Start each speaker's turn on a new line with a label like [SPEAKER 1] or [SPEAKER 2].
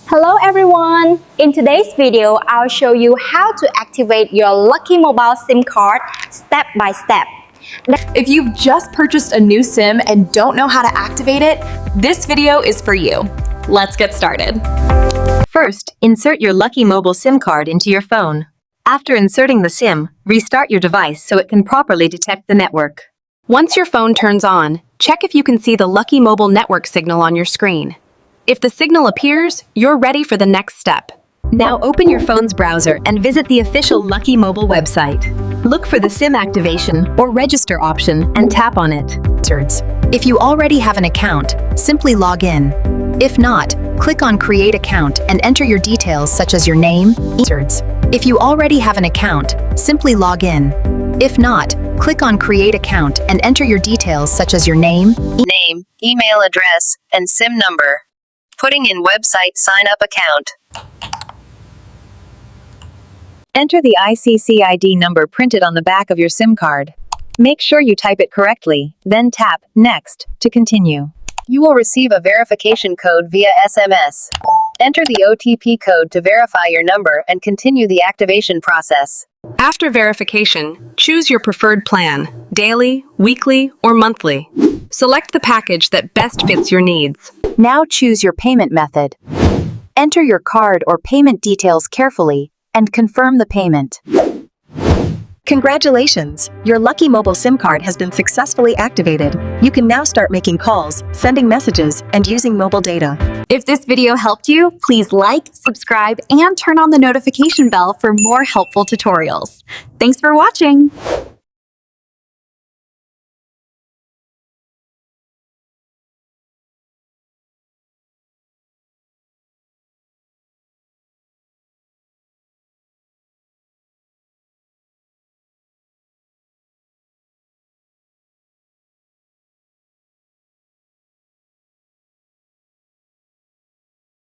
[SPEAKER 1] Hello everyone! In today's video, I'll show you how to activate your Lucky Mobile SIM card step by step.
[SPEAKER 2] If you've just purchased a new SIM and don't know how to activate it, this video is for you. Let's get started.
[SPEAKER 3] First, insert your Lucky Mobile SIM card into your phone. After inserting the SIM, restart your device so it can properly detect the network.
[SPEAKER 4] Once your phone turns on, check if you can see the Lucky Mobile network signal on your screen. If the signal appears, you're ready for the next step.
[SPEAKER 3] Now open your phone's browser and visit the official Lucky Mobile website. Look for the SIM activation or register option and tap on it. If you already have an account, simply log in. If not, click on Create Account and enter your details such as your name. If you already have an account, simply log in. If not, click on Create Account and enter your details such as your name,
[SPEAKER 5] email address, and SIM number. Putting in website sign-up account.
[SPEAKER 6] Enter the ICC ID number printed on the back of your SIM card. Make sure you type it correctly, then tap Next to continue.
[SPEAKER 5] You will receive a verification code via SMS. Enter the OTP code to verify your number and continue the activation process.
[SPEAKER 4] After verification, choose your preferred plan, daily, weekly, or monthly. Select the package that best fits your needs.
[SPEAKER 7] Now choose your payment method. Enter your card or payment details carefully and confirm the payment.
[SPEAKER 3] Congratulations! Your Lucky Mobile SIM card has been successfully activated. You can now start making calls, sending messages, and using mobile data.
[SPEAKER 2] If this video helped you, please like, subscribe, and turn on the notification bell for more helpful tutorials. Thanks for watching!